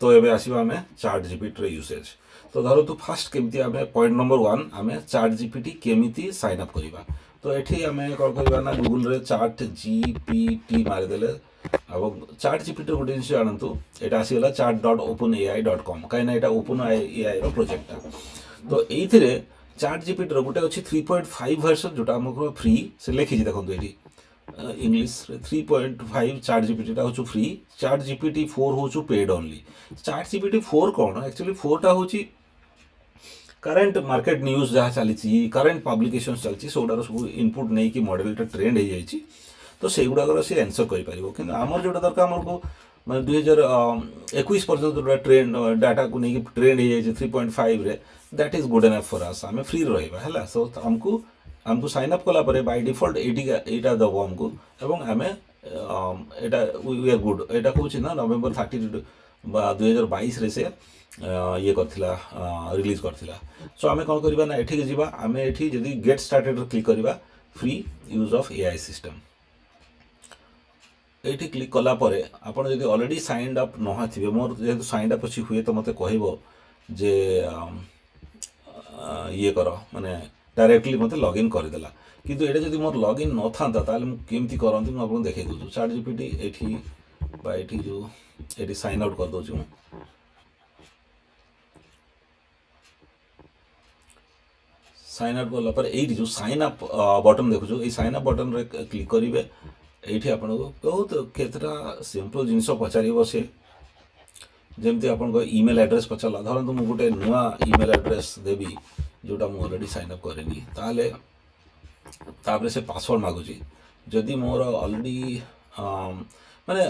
तो ये आसो आम चाट जीपीटी यूसेज। तो धर तू फास्ट केमी आम पॉइंट नंबर 1 आम चाट जीपीटी केमी साइन अप करवा। तो ये आम कौन करवा गूगल चाट जीपीटी मारिदेले अब चाट जीपीटी गोटे जिन जानतु यहाँ आसीगला chat.openai.com कहीं यहाँ ओपन एआई प्रोजेक्टा। तो ये चाट जीपीटी गोटे अच्छी 3.5 वर्सन जोटा आम फ्री से लिखी देखो ये इंग्लिश 3.5 चाट जीपीटी हूँ फ्री, चाट जीपीटी 4 हूँ पेड ओनली। चाट जीपीटी 4 कौन एक्चुअली 4टा हूँ करेन्ट मार्केट न्यूज जहाँ चली करेन्ट पब्लिकेशन चलती सब इनपुट नहीं कि मॉडलटा ट्रेंड हो जाए तो से गुड़ाक सी आंसर कर आमर जो दरकार आमको मैं 2021 पर्यटन जो ट्रेंड डाटा को लेकिन ट्रेंड हो जाए 3.5 that is good enough for us आम फ्री रहा है सो आमको आमको साइन अप कलापर बाय डिफॉल्ट यहाँ दब आमको एवं आम यहाँ वी आर गुड यहाँ कौन ना नवेम्बर 30 2022 से ये करथिला रिलीज करथिला। सो आम कौन करवा ना एठी जीवा आम एठी जदि गेट स्टार्टेड क्लिक करवा free use of AI system ये क्लिक कलापर आपड़ जब अलरेडी साइंड अप नहा थे मोर जेहतु साइंड अप अच्छी हुए तो मत कह जे ये कर माने डायरेक्टली मत लॉगिन करदेला किंतु ये जब मोर लॉगिन न था केमती करती मुझे देखे दूँ चाट जीपीटी ये जो ये साइन आउट कर दूँ साइन आउट कलापर ये जो साइन अप बटन देखु ये साइन अप बटन रे क्लिक करेंगे ये आपको बहुत केतटा सिंपल जिनस पचार सी जमती आप इमेल एड्रेस पचारा धरतु मुझे गोटे नुआ इमेल एड्रेस देवी जोटा मुझे अलरेडी साइन अप करेनी तापर से पासवर्ड मागुची जदि मोर अलरेडी माने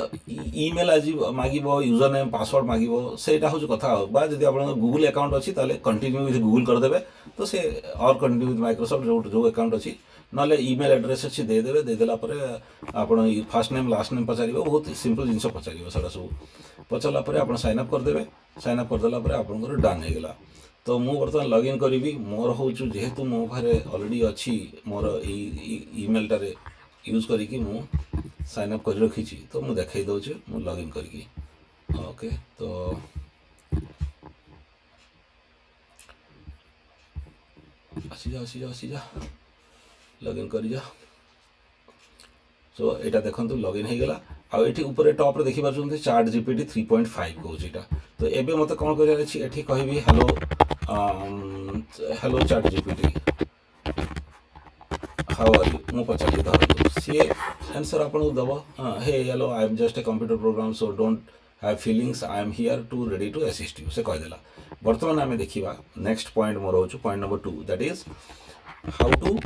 इमेल आज मागे यूजर नेम पासवर्ड मागे से हूँ कथा जब आप गूगल अकाउंट अच्छी कंटिन्यू विथ गूगल करदे तो से और कंटिन्यू विथ माइक्रोसॉफ्ट जो अकाउंट अच्छी ना इमेल एड्रेस अच्छी देदेवे देदेला आप फास्ट नेम लास्ट नेम पचार बहुत सिंपल जिन पचार सारा सब पचारापर आप साइन अप करदे साइन अप करदेला आप डन होगा। तो मुझे बर्तमान लॉगिन करी मोर हूँ जेहेतु मो पाखे अलरेडी अच्छी मोर ईमेल टारे यूज करी मु साइन अप कर रखी तो मुझे देखा दूचे मुझे लॉगिन करी ओके। तो आसी जा लॉगिन कर जा। सो यहाँ देखो लॉगिन हो गला आउ ये ऊपर टॉप रे देखि पार्छन्ते चाट जीपीटी 3.5 कहूँ यहाँ। तो एबे मते कौन कर कहबी hello hello ChatGPT how are you मु पचारि धरतु सी आंसर आपको दब hey hello I am just a computer program so don't have feelings I am here to ready to assist you से कहीदेला। बर्तमान आम देखा नेक्स्ट पॉइंट मोर हो point number 2 that is how to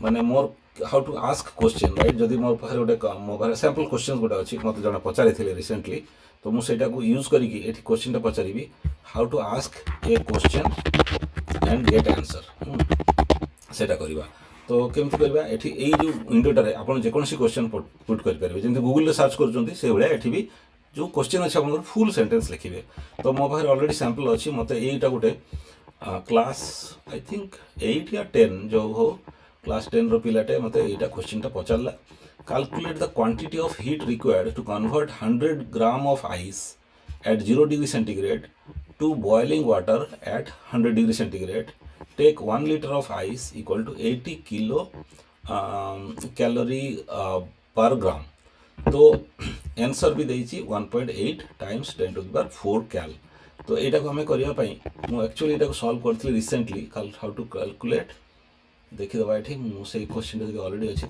माने मोर how to ask question right जदि मोर पाखे गोटे मो पाखे सैंपल क्वेश्चन गोटे अच्छी मत जन पचारि रिसेंटली तो मुझे यूज करके क्वेश्चन पचारि how to ask a question and get answer सेटा करवा। तो केमती करवा ये जो विंडोटारे आप जेकोसी क्वेश्चन पुट करेंगे जमी गूगल सर्च कर भी जो क्वेश्चन अच्छे आप फुल सेंटेंस लिखे। तो मो पाखे अलरेडी सैंपल अच्छी मत यहीटा गोटे क्लास आई थिंक 8 या 10 जो हो क्लास 10 पिलाटे मत यहाँ question पचारा calculate the quantity of heat required to convert 100 gram of ice at 0 degree centigrade to boiling water at 100 degree centigrade. Take 1 liter of ice equal to 80 kilo calorie per gram. तो answer भी देती 1.8 times 10 to the power 4 कैल। तो यहाँ को आम करने actually यहाँ solve करी रिसेंटली हाउ टू कैलकुलेट देखीदे ये मुझे क्वेश्चन जब अलरेडी अच्छी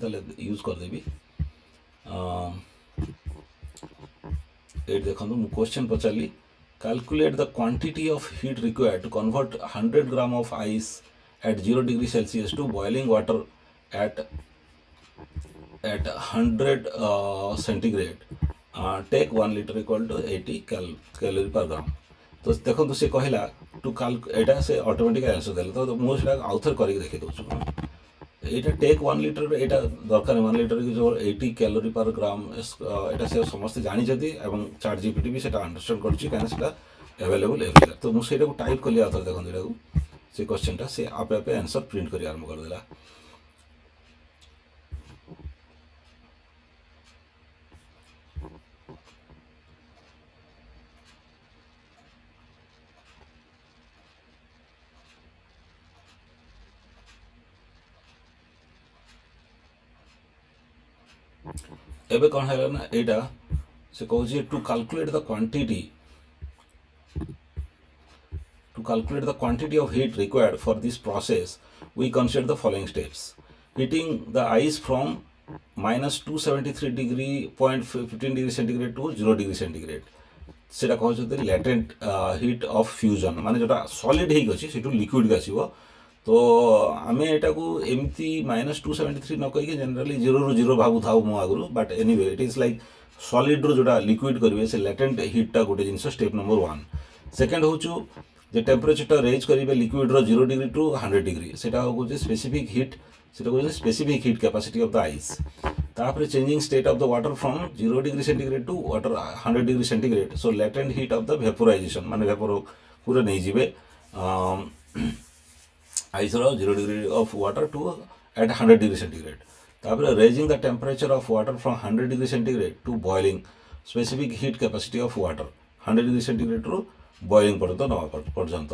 यूज करदेवी ये देखो मुझे क्वेश्चन पचारि calculate the quantity of heat required to convert 100 gram of ice at 0 degree Celsius to boiling water at 100 centigrade take 1 litre equal to 80 calorie per gram. तो देखो तो सी कहला टू यहाँ से ऑटोमेटिक आंसर देला। तो मुझे आउ थे करके देखी दूँ यहाँ टेक 1 लिटर यहाँ दरकार 1 लिटर की जो 80 कैलोरी पर ग्राम यहाँ से समस्त जानते चाट जीपीटी भी सेटा अंडरस्टैंड कर अवेलेबल एवरीवेयर। तो मुझे टाइप कली आउ थे देखो यहाँ से क्वेश्चन से आपे आपे आंसर प्रिंट कर आरंभ करदेला। ଏବେ କ'ଣ ହେଲା ନା ଏଇଟା ସେ କହୁଛି to calculate the quantity of heat required for this process, we consider the following steps. Heating the ice from minus 273 degree 0.15 degree centigrade to 0 degree centigrade. সেটা କହୁଛନ୍ତି ল্যাটেଣ୍ଟ ହିଟ୍ ଅଫ୍ ଫ୍ୟୁଜନ୍, ମାନେ ଯେଉଁଟା ସଲିଡ୍ ହେଇକି ଅଛି ସେଠୁ ଲିକ୍ୱିଡ଼୍କି ଆସିବ। ତ ଆମେ ଏଟାକୁ ଏମିତି -273 ନ କହିକି ଜେନେରାଲି 0ରୁ 0 ଭାବୁଥାଉ ମୁଁ ଆଗରୁ, but anyway it is like ସଲିଡ୍ରୁ ଯେଉଁଟା ଲିକ୍ୱିଡ଼ କରିବେ ସେ ଲ୍ୟାଟେଣ୍ଟ ହିଟ୍ଟା ଗୋଟେ ଜିନିଷ, ଷ୍ଟେପ୍ ନମ୍ବର 1। ସେକେଣ୍ଡ ହେଉଛୁ যে টেম্পরেচরটা রেজ করবে লিকুইডর 0 ডিগ্রি টু 100 ডিগ্রি, সেটা হচ্ছে স্পেসিফিক হিট, সেটা হচ্ছে specific heat capacity of the ice. তারপরে changing state of the water from 0 degree centigrade to water 100 degree centigrade, so latent heat of the vaporization, মানে vapour পুরো নেই যাবে আইসর 0 degree of water to at 100 degree centigrade. তারপরে raising the temperature of water from 100 degree centigrade to boiling, specific heat capacity of water 100 degree সেন্টিগ্রেডରୁ boiling পর্যন্ত নেওয়া পর্যন্ত।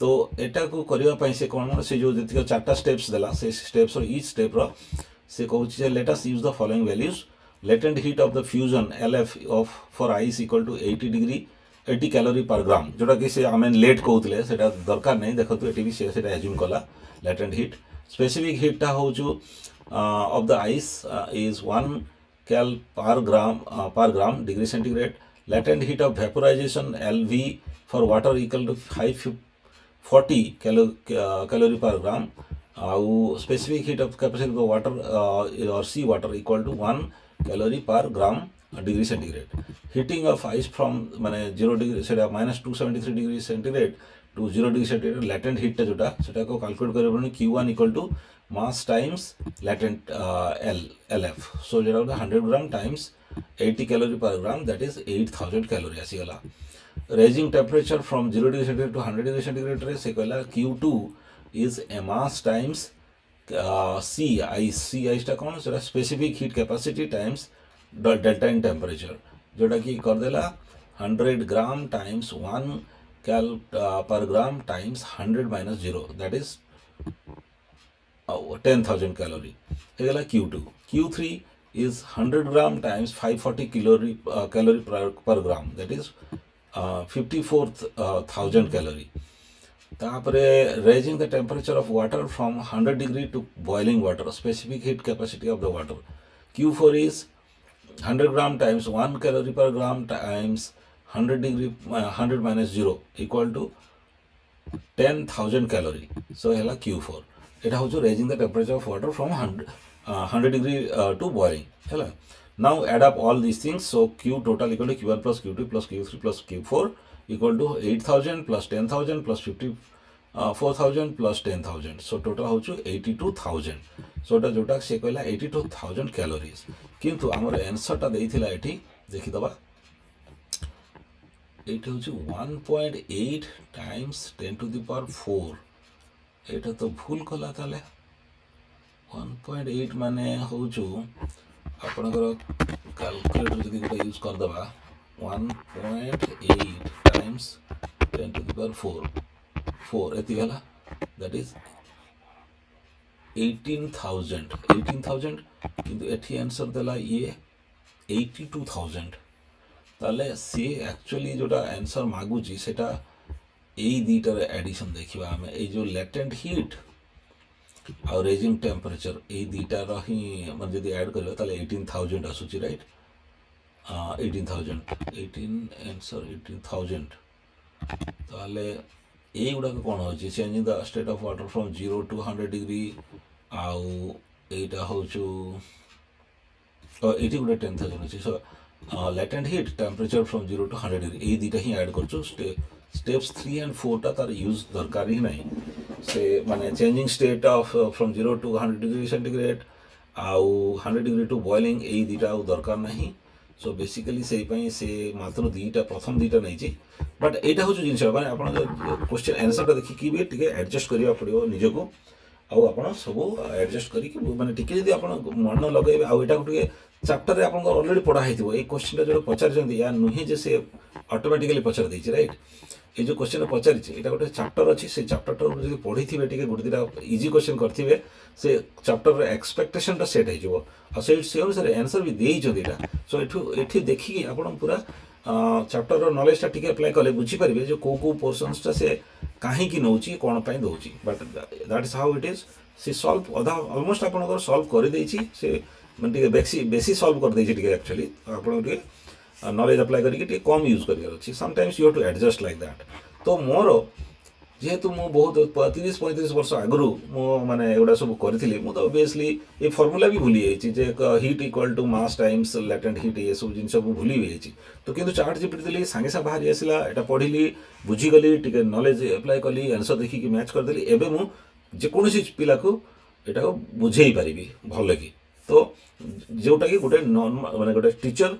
তো এটাକୁ କରିବା ପାଇଁ ସେ କ'ଣ ସେ ଯେଉଁ ଯେତିକି 4ଟା ଷ୍ଟେପ୍ସ ଦେଲା, ସେ ଷ୍ଟେପ୍ସର ଇଚ୍ ଷ୍ଟେପ୍ର ସେ କହୁଛି ଯେ let us use the following values. Latent heat of the fusion LF of for ice equal to 80 calorie per gram, ଯେଉଁଟାକି ସେ ଆମେ ଲେଟ୍ କହୁଥିଲେ ସେଟା ଦରକାର ନାହିଁ, ଦେଖନ୍ତୁ ଏଠି ବି ସେ ସେଇଟା ଏଜ୍ୟୁମ୍ କଲା ଲ୍ୟାଟେଣ୍ଟ ହିଟ୍। ସ୍ପେସିଫିକ୍ ହିଟ୍ଟା ହେଉଛୁ of the ice is 1 cal per gram degree centigrade. Latent heat of vaporization LV for water equal to 540 calorie per gram. Specific heat of capacity of the water or sea water equal to 1 calorie per gram degree centigrade. Heating of ice from 0 degree -273 degree centigrade to 0 degree centigrade, latent heat टा जोटा सेटा को calculate करबनी Q1 equal to mass times latent LF, so जेटा 100 gram times 80 calorie per gram, that is 8000 calorie आसीगला। Raising temperature from 0 degree centigrade to 100 degree centigrade रे से कहला Q2 is a mass times C ice टा कौन सेटा specific heat capacity times delta in temperature, जोटा कि कर देला 100 gram times 1 cal per gram times 100 minus 0, that is 10,000 calorie ହେଇଗଲା Q2। Q3 is 100 gram times 540 calorie per gram, that is 54,000 calorie। তারপরে raising the temperature of water from 100 degree to boiling water, specific heat capacity of the water, Q4 is 100 gram times 1 calorie per gram times 100 minus 0 equal to 10,000 calorie, so hela Q4। এটা হচ্ছে raising the temperature of water from 100 degree to boiling hela। Now add up all these things, so Q total equal to Q1 plus Q2 plus Q3 plus Q4 equal to 8,000 plus 10,000 plus 54,000 plus 10,000, so total হচ্ছে 82,000। so এটা যেটা সে কইলা 82,000 calories, কিন্তু আমার आंसरটা দেইছিলা এটি দেখিদবা, এটা হচ্ছে 1.8 times 10 to the power 4। এটা তো ভুল কলা তাহলে 1.8 মানে হচ্ছে আপনার ক্যালকুলেটর যদি গোটা use করদেবা 1.8 times 10 to the power 4 এতি হলা, দ্যাট ইজ 18,000 কিন্তু এটি आंसर দেলা ইয়ে 82,000। তাহলে সে একচুয়ালি যেটা आंसर মাগুছি সেটা এই দুইটার এডিশন দেখিবা আমি, এই যে ল্যাটেন্ট হিট আর রেজিং টেম্পারেচার এই দুইটার হি মানে যদি অ্যাড করিবা তাহলে 18,000 আসুচি, রাইট? 18,000 आंसर 18,000। তাহলে এইগুড়াক কোণ হচ্ছে changing the state of water from 0 to 100 degree, আউ এইটা হচ্ছে এইটি গোটে 10,000 আছে। So latent hit temperature from 0 to 100 degree এই দুইটা হি অ্যাড করছো। স্টেপস 3 and 4টা তার ইউজ দরকার হি নাই, সে মানে changing state of from 0 to 100 degree centigrade আউ 100 ডিগ্রি টু বয়লিং এই দুইটা আউ দরকার ନାହିଁ। সো বেসিকালি সেইপাই সে মাত্র দুইটা প্রথম দুইটা নেইছি, বট এইটা হচ্ছে জিনিস মানে আপনার কোশ্চেন आंसरটা ଦେଖିକି ବି ଟିକେ ଆଡ଼ଜଷ୍ଟ କରିବାକୁ ପଡ଼ିବ ନିଜକୁ, ଆଉ ଆପଣ ସବୁ ଆଡ଼ଜଷ୍ଟ କରିକି ମାନେ ଟିକେ ଯଦି ଆପଣ ମନ ଲଗାଇବେ ଆଉ ଏଟାକୁ ଟିକେ चैप्टर आप ऑलरेडी पढ़ाई ये क्वेश्चन जो पचार या नुहे जे से ऑटोमेटिकली पचार देछि राइट ये जो क्वेश्चन पचारि ये गोटे चैप्टर अच्छी से चैप्टर जो पढ़ी थे गोटे दुटा इजी क्वेश्चन करेंगे से चैप्टर एक्सपेक्टेशन सेट हो से अनुसार आंसर भी देइछथि सो ये देखिए आप पूरा चैप्टर नॉलेज टी अप्लाई कले बुझीपारे जो कौ पोर्सनसटा से कहीं नौ कौन पर दौर but that is how it is सी सॉल्व अधा ऑलमोस्ट आप सॉल्व कर से बेसी बेसी सॉल्व कर एक्चुअली आप नॉलेज अप्लाई करके कम यूज कर sometimes you have to adjust like that तो मोर जेहेतु मु बहुत 30-35 वर्ष आगु माने एगुड़ा सब करी तो ओबियसली ये फर्मूला भी भूली जाइए heat equal to mass times latent heat ये सब जिन भूली जाइए तो किंतु चार्ट जीपीटी देली सांगे सांगे बाहरी आसला एटा पढ़िली बुझीगली टिके नॉलेज अप्लाई कली आंसर देखिकी मैच करदेली एबे मु जेकोसी पिला को एटा को बुझेई पारिबी भल कि तो जोटा कि गोटे नॉर्मल माने गोटे टीचर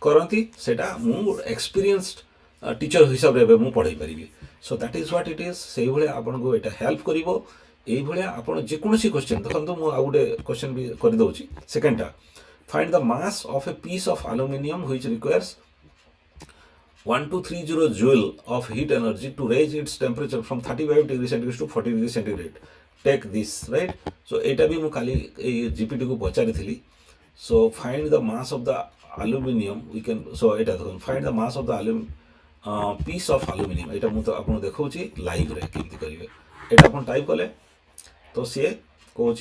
करती सेटा मु एक्सपीरियंस्ड टीचर हिसाब रे मु पढ़ाई पारिबी so that is what it is से भाया आपको यहाँ हेल्प कर आप जेकोसी क्वेश्चन देखो मुझे आउ गोटे क्वेश्चन भी करदे सेकेंडटा find the mass of a piece of aluminium which requires 1230 joule of heat energy to raise its temperature from 35 degree centigrade to 40 degree centigrade take this right so यहाँ भी मुझे जीपीटी को पचारि so find the mass of the aluminium we can so यहाँ देखो find the mass of the piece of aluminium यहाँ मुझे आपको देखा लाइव रे केमती करेंगे यहाँ आप टाइप कले तो सी कौन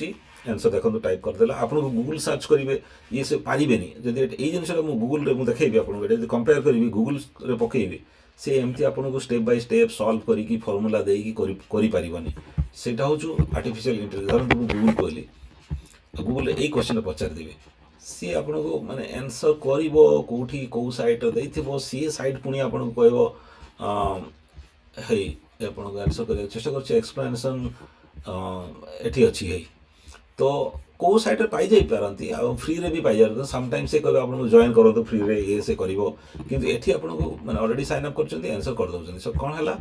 आंसर देखो टाइप करदेला आपको गूगल सर्च करेंगे ये से पारे जब ये जिनसा गूगल में देखेबी आपको कंपेयर करी गूगल रे पकेबी से एमती आपको स्टेप बाय स्टेप सॉल्व करी फॉर्मूला देपारनी से आर्टिफिशियल इंटेलिजेंस धरते मुझे गूगल कहली गूगल यही क्वेश्चन पचारिदेवी सी आपको माने आंसर कर कौटी कौ साइट देथिबो सी साइट पुणी आपको कहब है आपको आंसर कर चेष्टा कर एक्सप्लेनेशन एठी अच्छी है तो कौ साइट पाई जाई पारती फ्री रे भी पाई जाते समटाइम्स से कहते आपको जॉइन करो फ्री रे ये से कर कि आपको मैंने ऑलरेडी साइन अप कर आंसर कर दौरान सो कौन है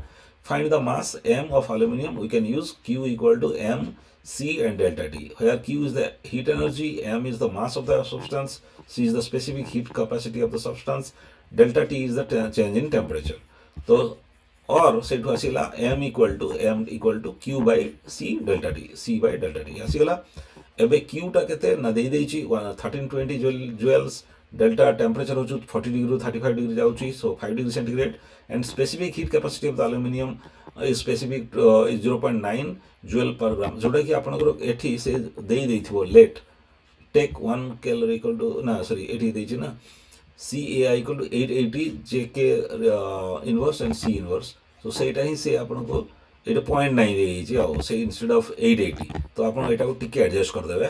find the mass M of aluminium we can use Q equal to M C and delta T, where Q is the heat energy, M is the mass of the substance, C is the specific heat capacity of the substance, delta T is the change in temperature. तो और से आसीगला M equal to Q by C delta T, C by delta T आसीगला एबे Q टा केते ना दे देछि 1320 joules delta temperature हो 40 degree 35 degree जाउछि so 5 degree centigrade and specific heat capacity of the aluminium is specific is 0.9 joule per gram जोटा कि आपनकर एठी से देई देथिबो let take 1 calorie equal to ना सॉरी एठी देछि ना CAI equal to 880 JK inverse and C inverse so सेटा ही से आपनको ये 0.9 देछि आ से इंस्टेड ऑफ 880 तो आपन एटा को टिके एडजस्ट कर देबे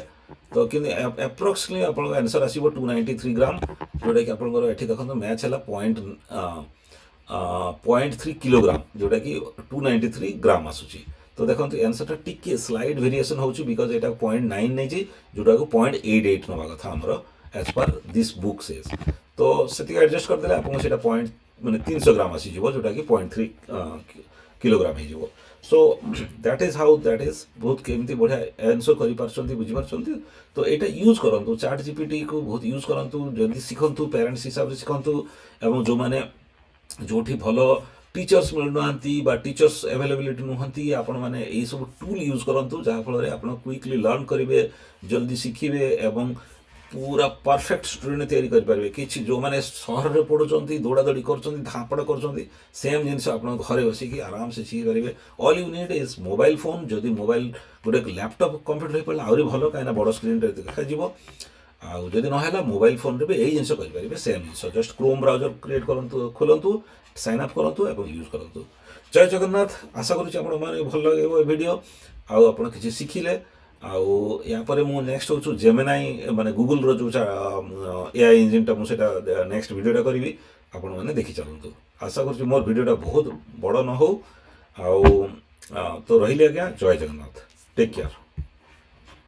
तो कि एप्रोक्सली आपको आंसर आसो 293 ग्राम जोटा कि आपंकर ये देखो मैच है 0.3 किलोग्राम जोटा कि 293 ग्राम आसूची तो देखो आंसर टिके स्लाइड वेरिएशन हो बिकज यहाँ 0.9 नहीं जोटा को 0.88 नवा कथा आमर as per this book says तो से एडजस्ट करदे आपको पॉइंट मैंने 300 ग्राम आसीज जोटा कि 0.3 किलोग्राम हो सो that is how that is बहुत केमती बढ़िया आंसर कर बुझीपार तो यहाँ यूज करूँ चाट जीपीटी को बहुत यूज करूँ जल्दी शिखु पेरेंट्स हिसाब से शिखु और जो मैंने जो भल टीचर्स मिलूना टीचर्स अवेलेबिलिटी नुहति आपण मैंने यही सब टूल यूज करूँ जहाँफल आप क्विकली लर्न करेंगे जल्दी शिखिबे एवं पूरा परफेक्ट स्टूडेंट तैयारी करेंगे कि जो मैंने सहर में पढ़ुं दौड़ा दौड़ी करापड़ कर सेम जिन आप घरे बसिकी आराम से सीखी पारे all you need is mobile phone जदि मोबाइल गोटे लैपटॉप कंप्यूटर हो पारे आहरी भल कहीं बड़ स्क्रीन देखा आदि ना मोबाइल फोन रे भी यही जिन करेंगे सेम जिन जस्ट क्रोम ब्राउजर क्रिएट करूँ खोलतु साइन अप करूँ और यूज करूँ जय जगन्नाथ आशा करुँच भल लगे वीडियो आप किसी शिखिले आउ यापर मु नेक्स्ट हूँ जेमिनाई माने गूगल रो जो एआई इंजिनटा मुझे नेक्स्ट वीडियोटा करी आपण मैंने देखी चलतु आशा कर मोर वीडियोटा बहुत बड़ न हो तो रही आज्ञा जय जगन्नाथ टेक केयर।